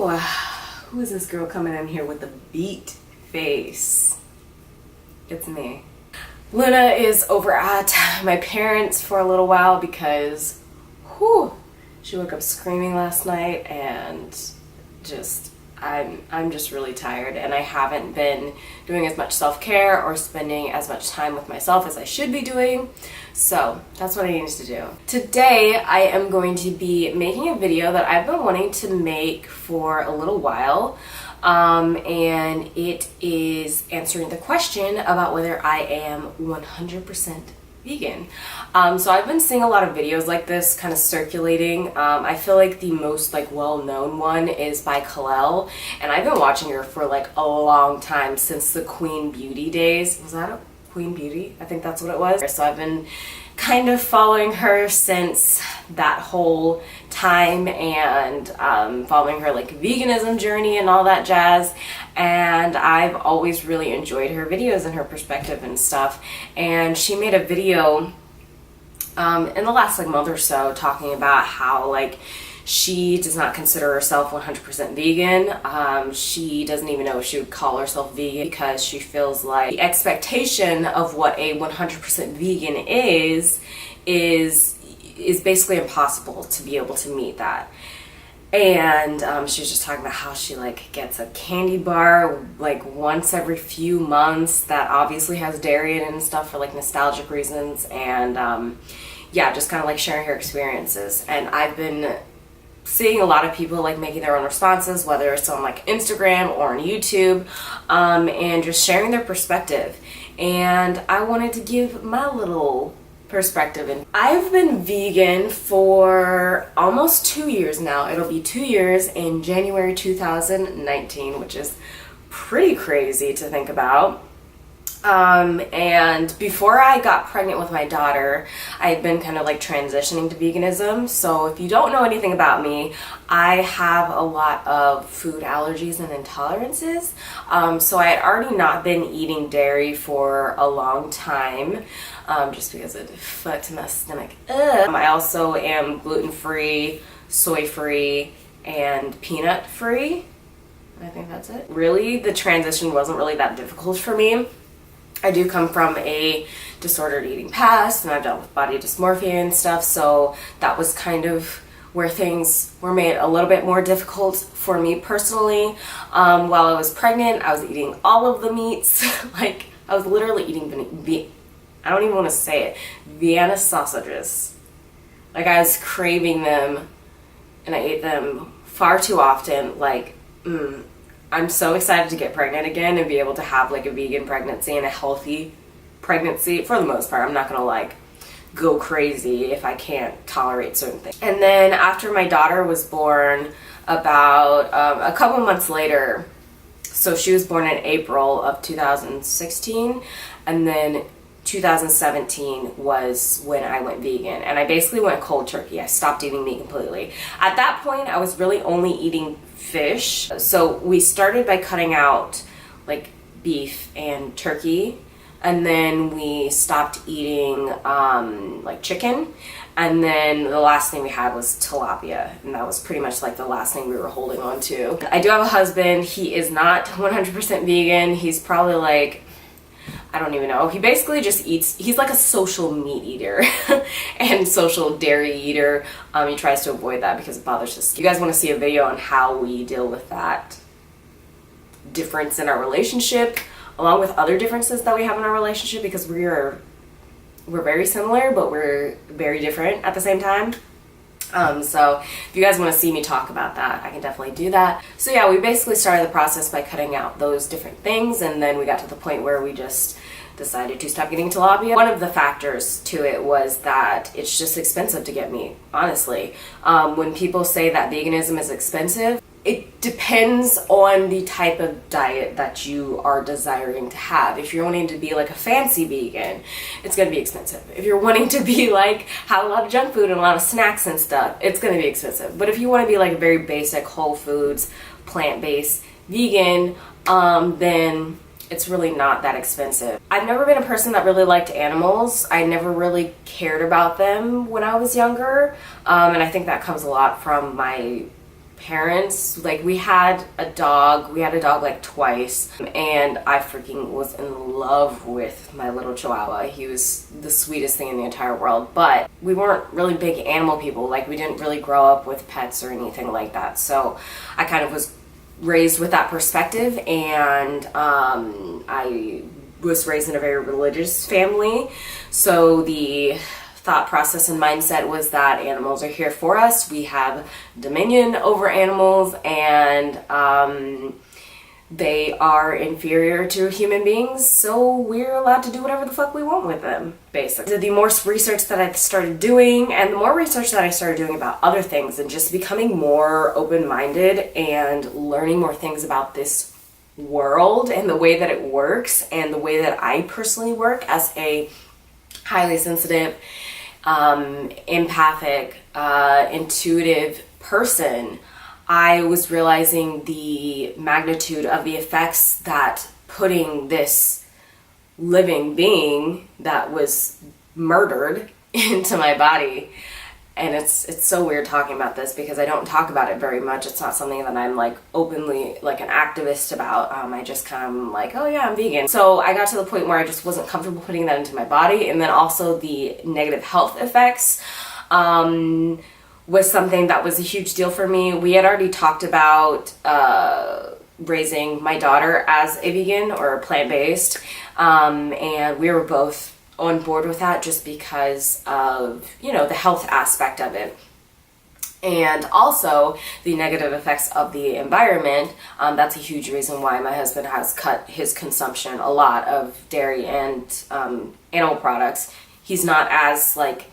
Ooh, who is this girl coming in here with the beat face? It's me. Luna is over at my parents for a little while because, she woke up screaming last night and just, I'm just really tired, and I haven't been doing as much self-care or spending as much time with myself as I should be doing. So that's what I needed to do. Today I am going to be making a video that I've been wanting to make for a little while. And it is answering the question about whether I am 100% vegan. So I've been seeing a lot of videos like this kind of circulating. I feel like the most well-known one is by Kalel, and I've been watching her for like a long time, since the Queen Beauty days. Was that a Queen Beauty? I think that's what it was. So I've been kind of following her since that whole time, and following her like veganism journey and all that jazz, and I've always really enjoyed her videos and her perspective and stuff. And she made a video in the last month or so talking about how she does not consider herself 100% vegan. She doesn't even know if she would call herself vegan, because she feels like the expectation of what a 100% vegan is basically impossible to be able to meet that. And she was just talking about how she gets a candy bar once every few months that obviously has dairy in it and stuff for nostalgic reasons, and yeah, just kind of sharing her experiences. And I've been seeing a lot of people making their own responses, whether it's on Instagram or on YouTube, and just sharing their perspective. And I wanted to give my little perspective. And I've been vegan for almost 2 years now. It'll be 2 years in January 2019, which is pretty crazy to think about. And before I got pregnant with my daughter, I had been kind of transitioning to veganism. So if you don't know anything about me, I have a lot of food allergies and intolerances. So I had already not been eating dairy for a long time, just because it fucked my stomach up. I also am gluten-free, soy-free, and peanut-free. I think that's it. Really, the transition wasn't really that difficult for me. I do come from a disordered eating past, and I've dealt with body dysmorphia and stuff, so that was kind of where things were made a little bit more difficult for me personally. While I was pregnant, I was eating all of the meats. I was literally eating, I don't even want to say it, Vienna sausages. I was craving them, and I ate them far too often. I'm so excited to get pregnant again and be able to have a vegan pregnancy and a healthy pregnancy for the most part. I'm not gonna go crazy if I can't tolerate certain things. And then after my daughter was born, about a couple months later, so she was born in April of 2016, and then 2017 was when I went vegan, and I basically went cold turkey. I stopped eating meat completely. At that point, I was really only eating fish. So we started by cutting out beef and turkey, and then we stopped eating chicken, and then the last thing we had was tilapia, and that was pretty much the last thing we were holding on to. I do have a husband. He is not 100% vegan. He's probably I don't even know. He basically just eats, he's a social meat eater and social dairy eater. He tries to avoid that because it bothers his skin. You guys want to see a video on how we deal with that difference in our relationship, along with other differences that we have in our relationship, because we're very similar, but we're very different at the same time. So if you guys want to see me talk about that, I can definitely do that. So yeah, we basically started the process by cutting out those different things, and then we got to the point where we just decided to stop getting tilapia. One of the factors to it was that it's just expensive to get meat, honestly. When people say that veganism is expensive, it depends on the type of diet that you are desiring to have. If you're wanting to be a fancy vegan, it's gonna be expensive. If you're wanting to be have a lot of junk food and a lot of snacks and stuff, it's gonna be expensive. But if you wanna be a very basic whole foods, plant-based vegan, then it's really not that expensive. I've never been a person that really liked animals. I never really cared about them when I was younger, and I think that comes a lot from my parents, like we had a dog like twice, and I freaking was in love with my little Chihuahua. He was the sweetest thing in the entire world, but we weren't really big animal people. Like we didn't really grow up with pets or anything like that, so I kind of was raised with that perspective, and I was raised in a very religious family, so the thought process and mindset was that animals are here for us. We have dominion over animals, and they are inferior to human beings, so we're allowed to do whatever the fuck we want with them, basically. The more research that I started doing, and the more research that I started doing about other things, and just becoming more open-minded and learning more things about this world and the way that it works and the way that I personally work as a highly sensitive, empathic, intuitive person, I was realizing the magnitude of the effects that putting this living being that was murdered into my body. And it's so weird talking about this because I don't talk about it very much. It's not something that I'm like openly like an activist about. I just kind of like, oh yeah, I'm vegan. So I got to the point where I just wasn't comfortable putting that into my body. And then also the negative health effects was something that was a huge deal for me. We had already talked about raising my daughter as a vegan or plant-based, and we were both on board with that just because of, you know, the health aspect of it. And also the negative effects of the environment. That's a huge reason why my husband has cut his consumption a lot of dairy and animal products. He's not as like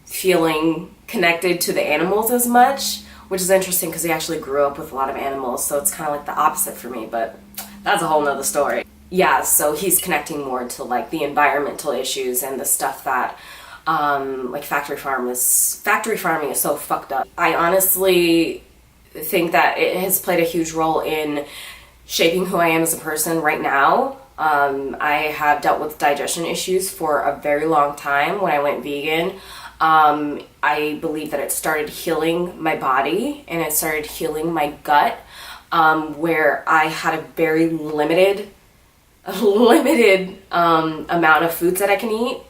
feeling connected to the animals as much, which is interesting because he actually grew up with a lot of animals, so it's kind of like the opposite for me, but that's a whole nother story. Yeah, so he's connecting more to like the environmental issues and the stuff that like factory farming is so fucked up. I honestly think that it has played a huge role in shaping who I am as a person right now. I have dealt with digestion issues for a very long time. When I went vegan, I believe that it started healing my body and it started healing my gut, where I had a very limited amount of foods that I can eat.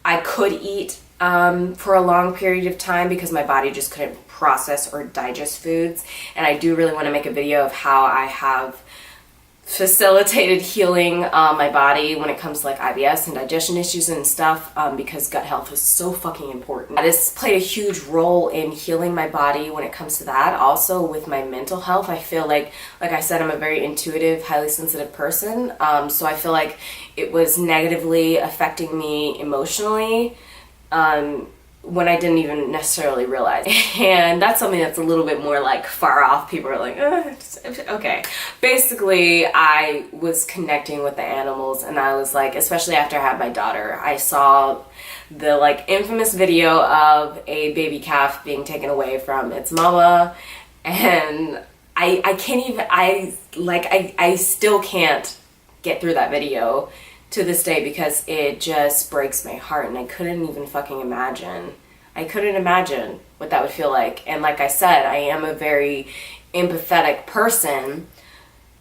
I could eat for a long period of time because my body just couldn't process or digest foods. And I do really want to make a video of how I have facilitated healing my body when it comes to like IBS and digestion issues and stuff, because gut health is so fucking important. This played a huge role in healing my body when it comes to that. Also with my mental health, I feel like I said, I'm a very intuitive, highly sensitive person, so I feel like it was negatively affecting me emotionally when I didn't even necessarily realize. And that's something that's a little bit more like far off. People are like, okay. Basically, I was connecting with the animals, and I was like, especially after I had my daughter, I saw the like infamous video of a baby calf being taken away from its mama, and I still can't get through that video to this day because it just breaks my heart, and I couldn't even fucking imagine. I couldn't imagine what that would feel like. And like I said, I am a very empathetic person.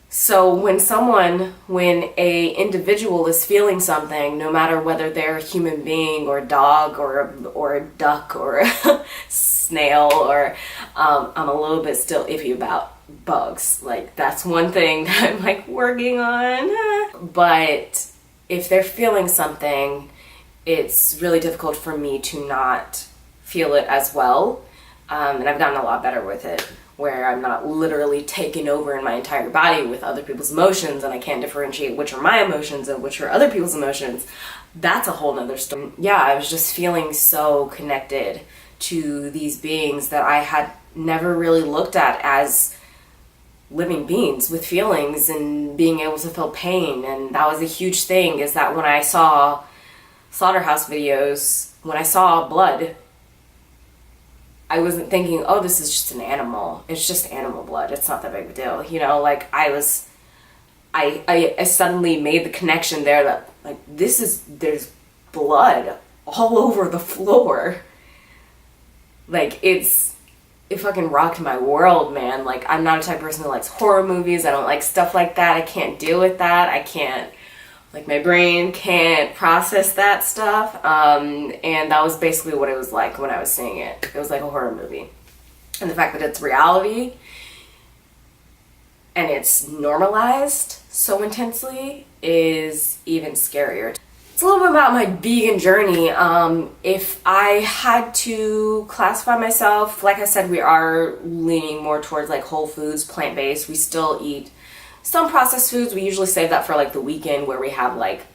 So when a individual is feeling something, no matter whether they're a human being or a dog or a duck or a snail, or I'm a little bit still iffy about bugs. Like that's one thing that I'm like working on. But if they're feeling something, it's really difficult for me to not feel it as well. And I've gotten a lot better with it, where I'm not literally taken over in my entire body with other people's emotions, and I can't differentiate which are my emotions and which are other people's emotions. That's a whole nother story. Yeah, I was just feeling so connected to these beings that I had never really looked at as living beings with feelings and being able to feel pain. And that was a huge thing, is that when I saw slaughterhouse videos, when I saw blood, I wasn't thinking, oh, this is just an animal. It's just animal blood. It's not that big of a deal. You know, like I suddenly made the connection there that like there's blood all over the floor. Like it's it fucking rocked my world, man. Like, I'm not a type of person who likes horror movies. I don't like stuff like that. I can't deal with that. I can't, like, my brain can't process that stuff. And that was basically what it was like when I was seeing it. It was like a horror movie. And the fact that it's reality and it's normalized so intensely is even scarier. It's a little bit about my vegan journey. If I had to classify myself, like I said, we are leaning more towards like whole foods, plant-based. We still eat some processed foods. We usually save that for like the weekend where we have like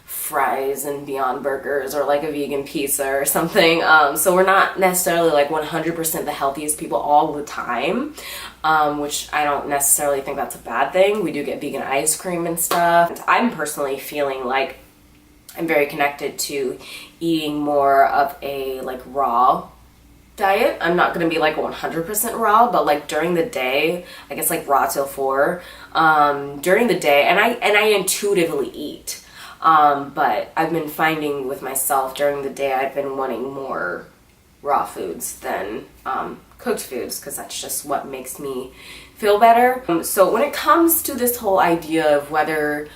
fries and Beyond Burgers or like a vegan pizza or something. So we're not necessarily like 100% the healthiest people all the time, which I don't necessarily think that's a bad thing. We do get vegan ice cream and stuff. I'm personally feeling like I'm very connected to eating more of a like raw diet. I'm not going to be like 100% raw, but like during the day, I guess like raw till 4, during the day, and I intuitively eat. But I've been finding with myself during the day, I've been wanting more raw foods than cooked foods, because that's just what makes me feel better. So when it comes to this whole idea of whether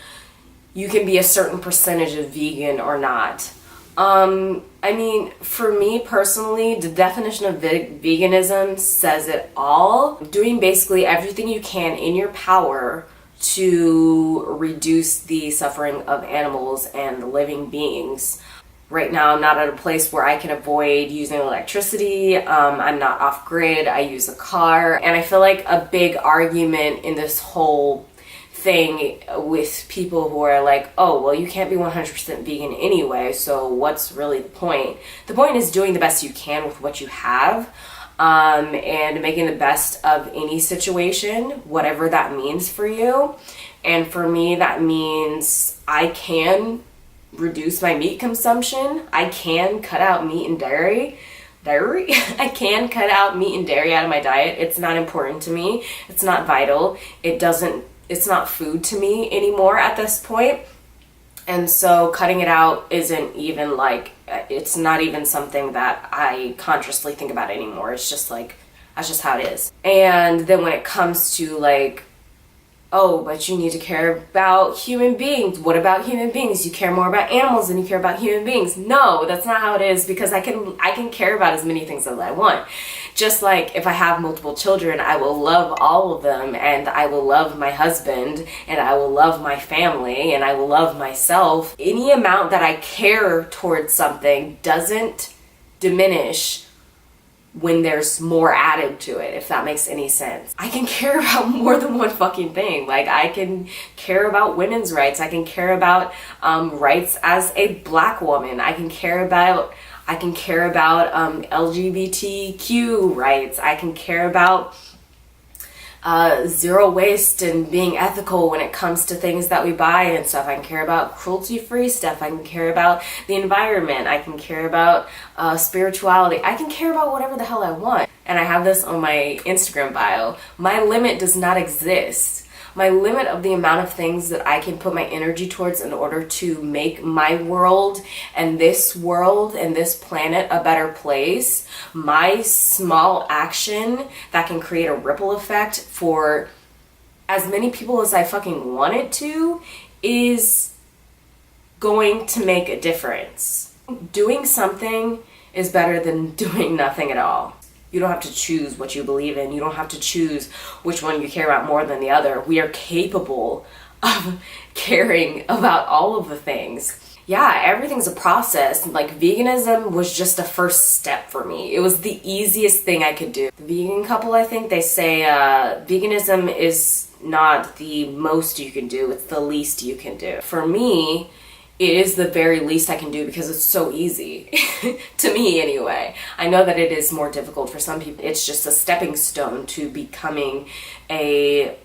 you can be a certain percentage of vegan or not, I mean, for me personally, the definition of veganism says it all. Doing basically everything you can in your power to reduce the suffering of animals and living beings. Right now, I'm not at a place where I can avoid using electricity. I'm not off grid. I use a car. And I feel like a big argument in this whole thing with people who are like, oh, well, you can't be 100% vegan anyway, so what's really the point? The point is doing the best you can with what you have, and making the best of any situation, whatever that means for you. And for me, that means I can reduce my meat consumption. I can cut out meat and dairy. I can cut out meat and dairy out of my diet. It's not important to me. It's not vital. It's not food to me anymore at this point. And so cutting it out isn't even like, it's not even something that I consciously think about anymore. It's just like, that's just how it is. And then when it comes to like, oh, but you need to care about human beings. What about human beings? You care more about animals than you care about human beings. No, that's not how it is, because I can care about as many things as I want. Just like if I have multiple children, I will love all of them, and I will love my husband, and I will love my family, and I will love myself. Any amount that I care towards something doesn't diminish when there's more added to it, if that makes any sense. I can care about more than one fucking thing. Like, I can care about women's rights. I can care about rights as a black woman. I can care about LGBTQ rights. I can care about zero waste and being ethical when it comes to things that we buy and stuff. I can care about cruelty-free stuff. I can care about the environment. I can care about spirituality. I can care about whatever the hell I want. And I have this on my Instagram bio. My limit does not exist. My limit of the amount of things that I can put my energy towards in order to make my world and this planet a better place, my small action that can create a ripple effect for as many people as I fucking want it to, is going to make a difference. Doing something is better than doing nothing at all. You don't have to choose what you believe in. You don't have to choose which one you care about more than the other. We are capable of caring about all of the things. Yeah, everything's a process. Like, veganism was just a first step for me. It was the easiest thing I could do. The vegan couple, I think, they say veganism is not the most you can do, it's the least you can do. For me, it is the very least I can do because it's so easy. To me, anyway. I know that it is more difficult for some people. It's just a stepping stone to becoming a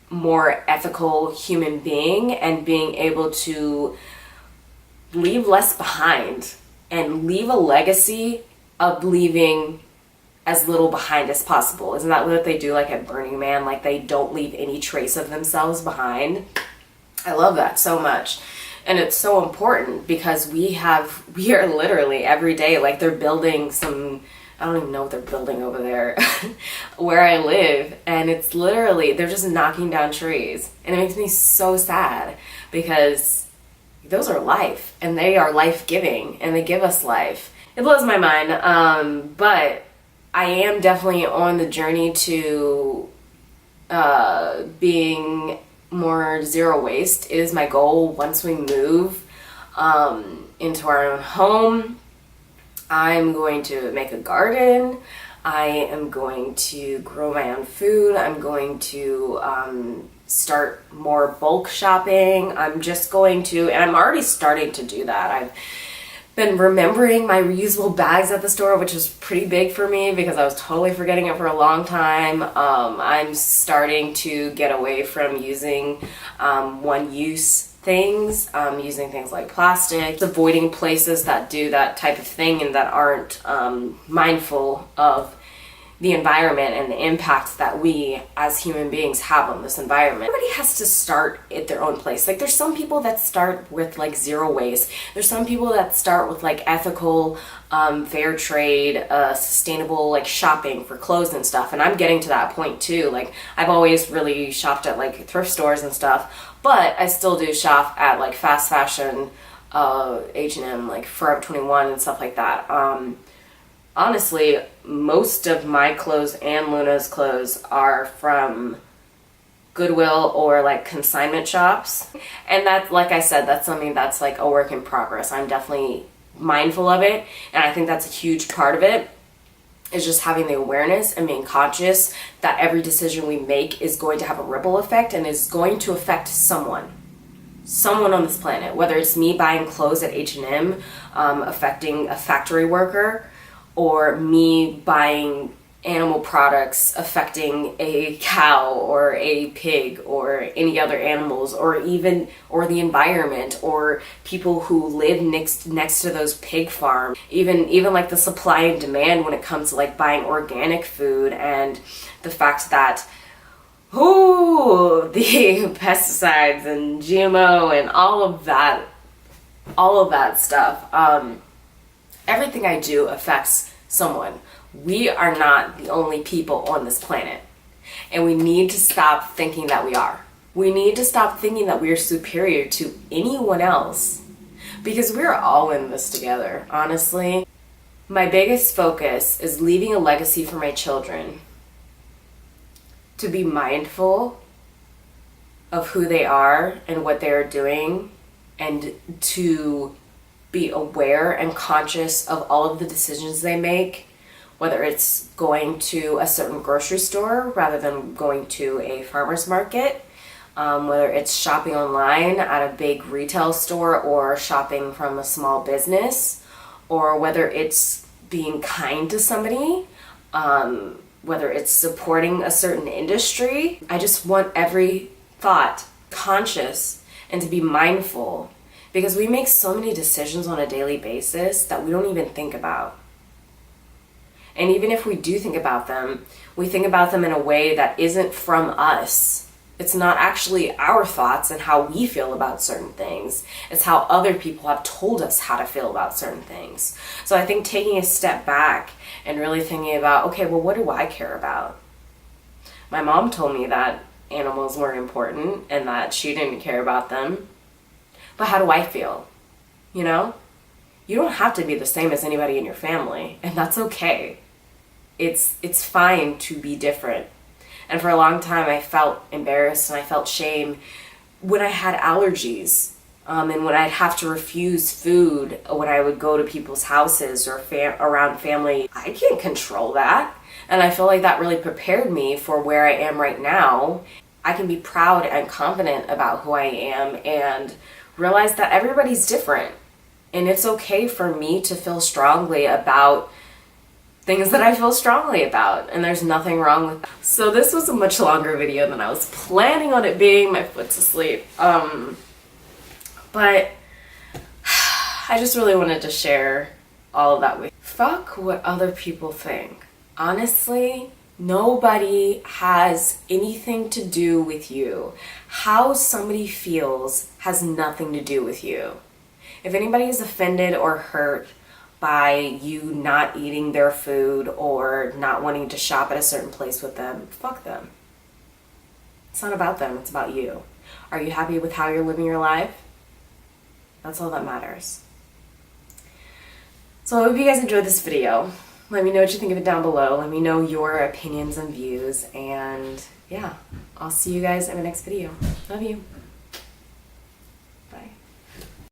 more ethical human being and being able to leave less behind and leave a legacy of leaving as little behind as possible. Isn't that what they do, like at Burning Man? Like, they don't leave any trace of themselves behind. I love that so much. And it's so important because we are literally every day, like, they're building some I don't even know what they're building over there where I live, and it's literally, they're just knocking down trees, and it makes me so sad because those are life, and they are life-giving, and they give us life. It blows my mind, but I am definitely on the journey to being more zero waste. It is my goal once we move into our own home. I'm going to make a garden. I am going to grow my own food. I'm going to start more bulk shopping. I'm just going to, and I'm already starting to do that. I've been remembering my reusable bags at the store, which was pretty big for me because I was totally forgetting it for a long time. I'm starting to get away from using one-use things, using things like plastic, avoiding places that do that type of thing and that aren't mindful of the environment and the impact that we as human beings have on this environment. Everybody has to start at their own place. Like, there's some people that start with like zero waste. There's some people that start with like ethical, fair trade, sustainable like shopping for clothes and stuff. And I'm getting to that point too. Like, I've always really shopped at like thrift stores and stuff, but I still do shop at like fast fashion, H&M, like Forever 21 and stuff like that. Honestly, most of my clothes and Luna's clothes are from Goodwill or like consignment shops. And that's, like I said, that's something that's like a work in progress. I'm definitely mindful of it. And I think that's a huge part of it, is just having the awareness and being conscious that every decision we make is going to have a ripple effect and is going to affect someone on this planet. Whether it's me buying clothes at H&M, affecting a factory worker, or me buying animal products affecting a cow or a pig or any other animals, or the environment, or people who live next to those pig farms. Even like the supply and demand when it comes to like buying organic food, and the fact that the pesticides and GMO and all of that stuff. Everything I do affects someone. We are not the only people on this planet. And we need to stop thinking that we are. We need to stop thinking that we are superior to anyone else. Because we're all in this together, honestly. My biggest focus is leaving a legacy for my children. To be mindful of who they are and what they are doing, and to be aware and conscious of all of the decisions they make, whether it's going to a certain grocery store rather than going to a farmer's market, whether it's shopping online at a big retail store or shopping from a small business, or whether it's being kind to somebody, whether it's supporting a certain industry. I just want every thought conscious and to be mindful, because we make so many decisions on a daily basis that we don't even think about. And even if we do think about them, we think about them in a way that isn't from us. It's not actually our thoughts and how we feel about certain things. It's how other people have told us how to feel about certain things. So I think taking a step back and really thinking about, okay, well, what do I care about? My mom told me that animals weren't important and that she didn't care about them. But how do I feel? You know? You don't have to be the same as anybody in your family, and that's okay. It's fine to be different. And for a long time, I felt embarrassed and I felt shame when I had allergies, and when I'd have to refuse food when I would go to people's houses or around family. I can't control that. And I feel like that really prepared me for where I am right now. I can be proud and confident about who I am and realize that everybody's different. And it's okay for me to feel strongly about things that I feel strongly about, and there's nothing wrong with that. So this was a much longer video than I was planning on it being. My foot's asleep. But I just really wanted to share all of that with you. Fuck what other people think. Honestly, nobody has anything to do with you. How somebody feels has nothing to do with you. If anybody is offended or hurt by you not eating their food or not wanting to shop at a certain place with them, fuck them. It's not about them, it's about you. Are you happy with how you're living your life? That's all that matters. So I hope you guys enjoyed this video. Let me know what you think of it down below. Let me know your opinions and views. And yeah, I'll see you guys in the next video. Love you.